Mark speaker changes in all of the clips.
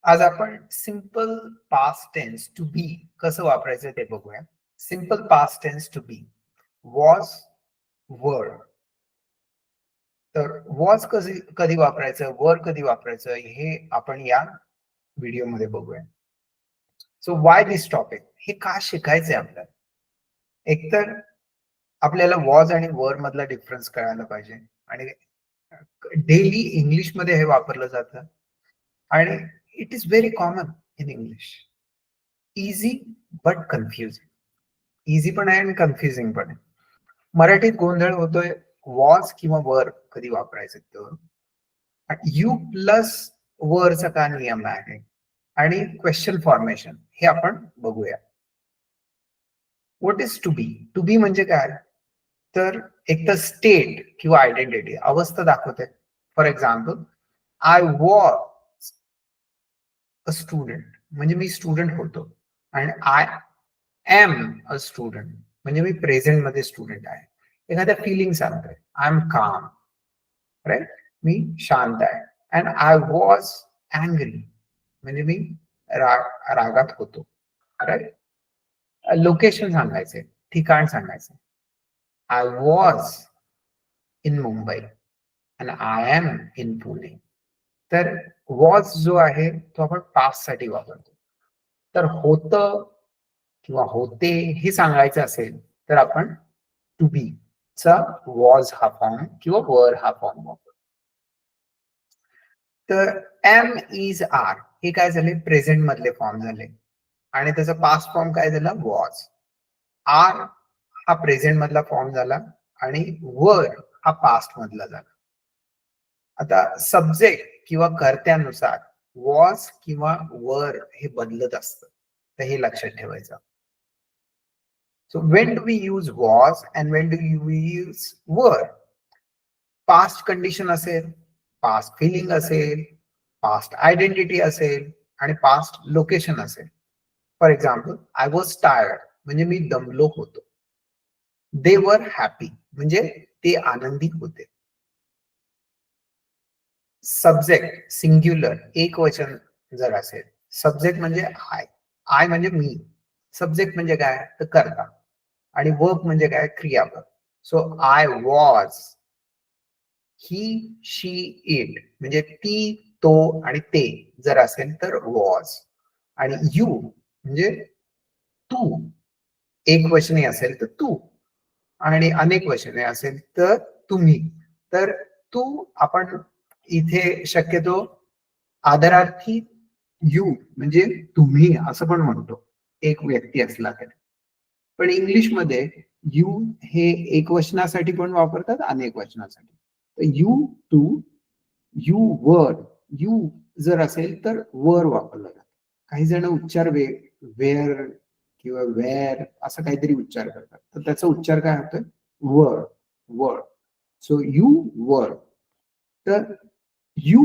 Speaker 1: आज आपण simple past tense to be कसं वापरायचं ते बघूया. Simple past tense to be was, were. तर वॉज कधी कधी वापरायचं, वर कधी वापरायचं हे आपण या व्हिडिओमध्ये बघूया. सो वाय दिस टॉपिक, हे का शिकायचंय आपल्याला. एकतर आपल्याला वॉज आणि वर मधला डिफरन्स कळायला पाहिजे आणि डेली इंग्लिश मध्ये हे वापरलं जातं आणि it is very common in English. Easy but confusing. Easy पण आहे आणि कन्फ्युजिंग पण आहे. मराठीत गोंधळ होतोय वॉज किंवा वर कधी वापरायचं तर. यू प्लस वरचा का नियम आहे आणि क्वेश्चन फॉर्मेशन हे आपण बघूया. What is to be. To be म्हणजे काय, तर एक तर स्टेट किंवा आयडेंटिटी अवस्था दाखवते. For example, I was a student म्हणजे मी स्टुडंट होतो आणि आय एम अ स्टुडंट म्हणजे मी प्रेझेंट मध्ये स्टुडंट आहे. एखाद्या फिलिंग सांगतोय, आय एम काम, राईट, मी शांत आहे. अँड आय वॉज अँग्री म्हणजे मी रागात होतो, राईट. लोकेशन सांगायचे, ठिकाण सांगायचे, आय वॉज इन मुंबई आणि आय एम इन पुणे. तर वॉज जो आहे तो आपण पास्ट साठी वापरतो. तर होतं किंवा होते हे सांगायचं असेल तर आपण टू बी चा वॉज हा फॉर्म किंवा वर हा फॉर्म वापरतो. तर एम इज आर हे काय झाले, प्रेझेंट मधले फॉर्म झाले आणि त्याचा पास्ट फॉर्म काय झाला, वॉज. आर हा प्रेझेंट मधला फॉर्म झाला आणि वर हा पास्ट मधला झाला. आता सब्जेक्ट किंवा कर्त्यानुसार वॉज किंवा वर हे बदलत असतं, तर हे लक्षात ठेवायचं. So when do we use was and when do you use were. Past condition असेल, पास्ट फिलिंग असेल, पास्ट आयडेंटिटी असेल आणि पास्ट लोकेशन असेल. For example, I was tired म्हणजे मी दमलो होतो. दे वर हॅपी म्हणजे ते आनंदी होते. सब्जेक्ट सिंग्युलर एक वचन जर असेल, सब्जेक्ट म्हणजे आय, आय म्हणजे मी, सब्जेक्ट म्हणजे काय तर कर्ता आणि वर्ब म्हणजे काय क्रियापद. So I was, he she it म्हणजे ती तो आणि ते जर असेल तर वॉज. आणि यू म्हणजे तू, एक वचने असेल तर तू आणि अनेक वचने असेल तर तुम्ही. तर तू आपण इथे शक्यतो आदरार्थी यू म्हणजे तुम्ही असं पण म्हणतो एक व्यक्ती असला तरी. पण इंग्लिश मध्ये यू हे एक वचनासाठी पण वापरतात, अनेक वचनासाठी. तर you two, you were, you जर असेल तर वर वापरलं जातं. काही जण उच्चार वेअर किंवा वेअर असं काहीतरी उच्चार करतात, तर त्याचा उच्चार काय होतोय वर, वर. So you were. तर यू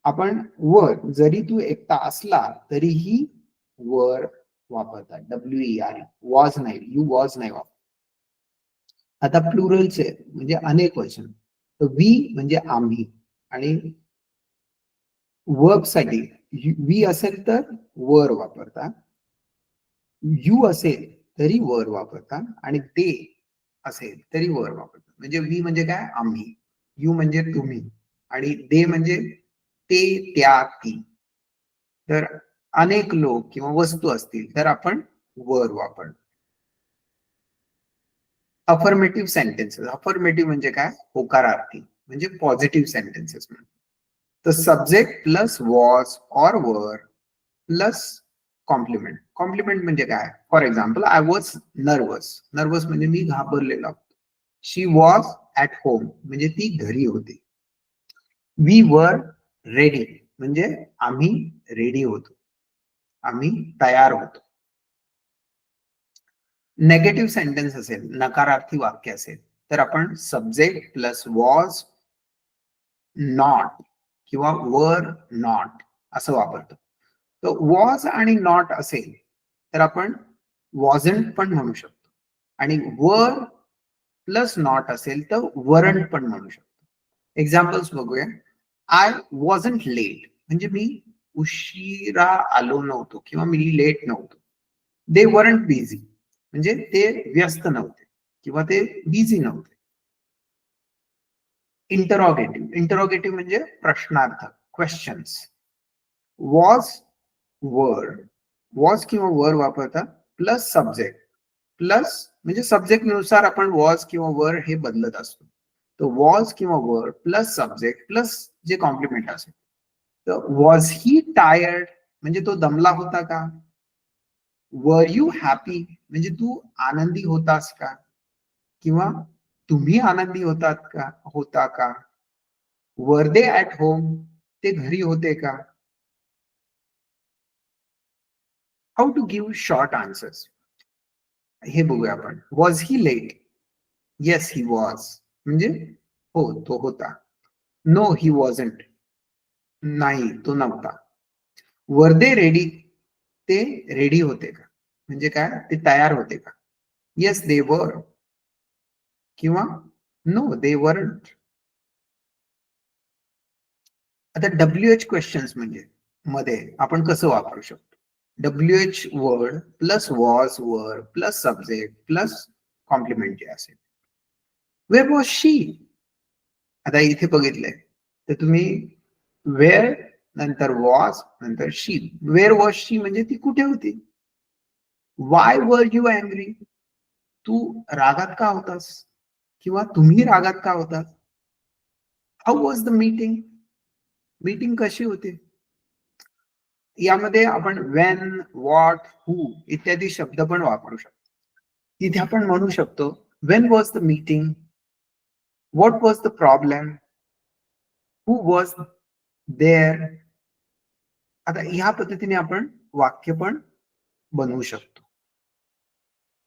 Speaker 1: आपण वर, जरी तू एकटा असला तरीही वर वापरतात, WER. वॉज नाही, यू वॉज नाही वापरत. आता प्लुरलचे म्हणजे अनेक वचन, तर वी म्हणजे आम्ही आणि वर्ब साठी वी असेल तर वर वापरता, यू असेल तरी वर वापरता आणि ते असेल तरी वर वापरता. म्हणजे वी म्हणजे काय, आम्ही, यू म्हणजे तुम्ही आणि दे म्हणजे ते त्या ती. तर अनेक लोक किंवा वस्तू असतील तर आपण वर वापरतो. अफर्मेटिव्ह सेंटेन्सेस, अफर्मेटिव्ह म्हणजे काय, होकारार्थी म्हणजे पॉझिटिव्ह सेंटेन्सेस म्हणतो. तर सब्जेक्ट प्लस वॉज और वर प्लस कॉम्प्लिमेंट. कॉम्प्लिमेंट म्हणजे काय, for example, I was nervous, nervous म्हणजे मी घाबरलेला होतो. शी वॉज ऍट होम म्हणजे ती घरी होती. वी वर रेडी म्हणजे आम्ही रेडी होतो, आम्ही तयार होतो. नेगेटिव्ह सेंटेन्स असेल, नकारार्थी वाक्य असेल, तर आपण सब्जेक्ट प्लस वॉज नॉट किंवा वर नॉट असं वापरतो. तर वॉज आणि नॉट असेल तर आपण वॉजंट पण म्हणू शकतो आणि वर प्लस नॉट असेल तर वरंट पण म्हणू शकतो. एक्झाम्पल्स बघूया. आय वॉजंट लेट म्हणजे मी उशिरा आलो नव्हतो किंवा मी लेट नव्हतो. दे वरंट बिझी म्हणजे ते व्यस्त नव्हते किंवा ते बिझी नव्हते. इंटरॉगेटिव्ह म्हणजे प्रश्नार्थक, क्वेश्चन्स. वॉज वॉज किंवा वर वापरता प्लस सब्जेक्ट. प्लस म्हणजे सब्जेक्ट नुसार आपण वॉज किंवा वर हे बदलत असतो. तर वॉज किंवा वर प्लस सब्जेक्ट प्लस जे कॉम्प्लिमेंट असेल. तर वॉज ही टायर्ड म्हणजे तो दमला होता का? वर यू हॅपी म्हणजे तू आनंदी होतास का? किंवा तुम्ही आनंदी होता का? वर दे ऍट होम ते घरी होते का? How to give short answers हे बघूया आपण. Was he late? Yes he was म्हणजे हो तो होता. नो ही वॉजंट नाही तो नव्हता. वर दे रेडी ते रेडी होते का? म्हणजे काय ते तयार होते का? येस दे वर किंवा नो दे वरंट. आता WH क्वेश्चन्स म्हणजे मध्ये आपण कसं वापरू शकतो? WH word plus was were plus subject plus complement जे असेल. Where was she? आता इथे बघितलंय तर तुम्ही वेअर नंतर वॉज नंतर शी. वेअर वॉज शी म्हणजे ती कुठे होती? Y were you angry? तू रागात का होतास किंवा तुम्ही रागात का होतात? How was the meeting? Meeting कशी होती? यामध्ये आपण वेन, व्हॉट, हू इत्यादी शब्द पण वापरू शकतो. तिथे आपण म्हणू शकतो when was the meeting? What was the problem? Who was there? आता ह्या पद्धतीने आपण वाक्य पण बनवू शकतो.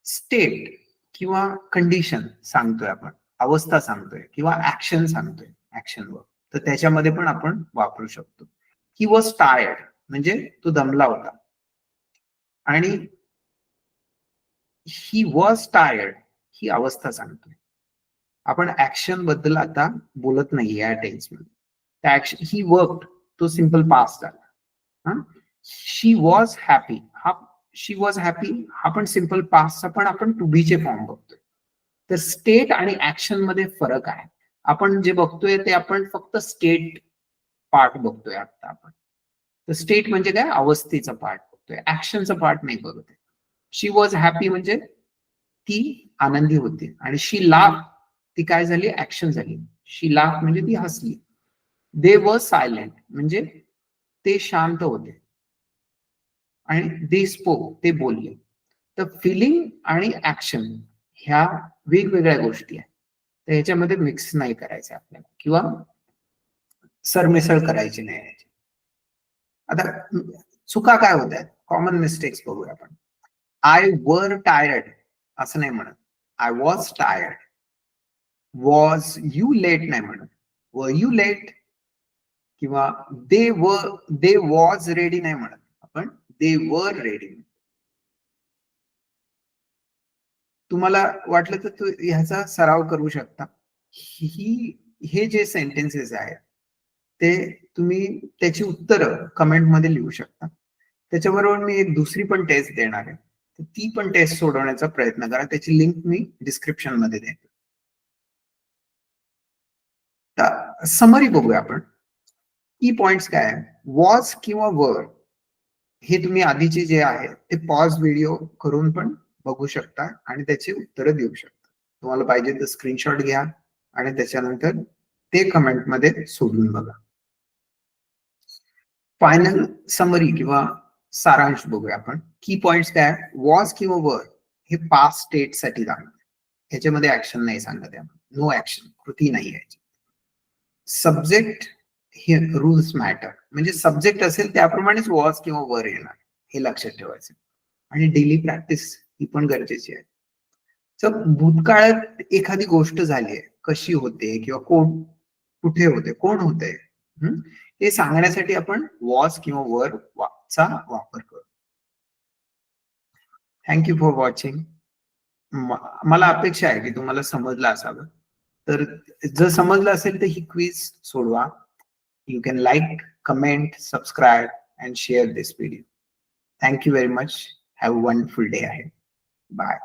Speaker 1: स्टेट किंवा कंडिशन सांगतोय आपण, अवस्था सांगतोय किंवा ऍक्शन सांगतोय, ऍक्शनवर, तर त्याच्यामध्ये पण आपण वापरू शकतो. ही वॉज टायर्ड म्हणजे तो दमला होता. आणि ही वॉज टायर्ड ही अवस्था सांगतोय. आपण ऍक्शन बद्दल आता बोलत नाही या टेन्स मध्ये. ही वर्कड तो सिंपल पास्ट झाला. शी वॉज हॅपी हा शी वॉज हॅपी हा पण सिंपल पास्टचा पण आपण टू बी चे फॉर्म बघतोय. तर स्टेट आणि ऍक्शन मध्ये फरक आहे. आपण जे बघतोय ते आपण फक्त स्टेट पार्ट बघतोय आता आपण. तर स्टेट म्हणजे काय? अवस्थेचा पार्ट बघतोय, ऍक्शनचा पार्ट नाही बघतोय. शी वॉज हॅपी म्हणजे ती आनंदी होती. आणि शी लाफ ती काय झाली? ऍक्शन झाली. शी लाफ म्हणजे ती हसली. दे वर सायलेंट म्हणजे ते शांत होते. आणि दे स्पोक ते बोलले. तर फिलिंग आणि ऍक्शन ह्या वेगवेगळ्या गोष्टी आहेत. तर ह्याच्यामध्ये मिक्स नाही करायचं आपल्याला किंवा सरमिसळ करायची नाही. आता चुका काय होत आहेत? कॉमन मिस्टेक्स बघूया आपण. आय वर टायर्ड असं नाही म्हणत, I was tired. Was you let नाही म्हणत, वर यू लेट. किंवा दे वॉज रेडी नाही म्हणत आपण, दे वर रेडी. तुम्हाला वाटलं तर ह्याचा सराव करू शकता. हे जे सेंटेन्सेस आहेत ते तुम्ही त्याची उत्तरं कमेंटमध्ये लिहू शकता. त्याच्याबरोबर मी एक दुसरी पण टेस्ट देणार आहे, ती पण टेस्ट सोडवण्याचा प्रयत्न करा. त्याची लिंक मी डिस्क्रिप्शन मध्ये देतो. समरी बघूया आपण. की पॉइंट्स काय आहे? वॉज किंवा वर हे तुम्ही आधीचे जे आहे ते पॉज व्हिडिओ करून पण बघू शकता आणि त्याची उत्तरं देऊ शकता. तुम्हाला पाहिजे तर स्क्रीनशॉट घ्या आणि त्याच्यानंतर ते कमेंटमध्ये सोडून बघा. फायनल समरी किंवा सारांश बघूया आपण. की पॉइंट्स काय? वॉज किंवा वर हे पास्ट स्टेट साठी सांगत, ह्याच्यामध्ये ऍक्शन नाही सांगत आहे. नो ऍक्शन, कृती नाही आहे. सब्जेक्ट हे रूल्स मॅटर म्हणजे सब्जेक्ट असेल त्याप्रमाणेच वॉज किंवा वर येणार, हे लक्षात ठेवायचं. आणि डेली प्रॅक्टिस ही पण गरजेची आहे. तर भूतकाळात एखादी गोष्ट झाली आहे, कशी होते किंवा कोण कुठे होते, कोण होते, हे सांगण्यासाठी आपण वॉज किंवा वर चा वापर करू. Thank you for watching. मला अपेक्षा आहे की तुम्हाला समजलं असावं. तर जर समजलं असेल तर ही क्विज सोडवा. You can like, comment, subscribe and share this video. Thank you very much. Have a wonderful day ahead. Bye.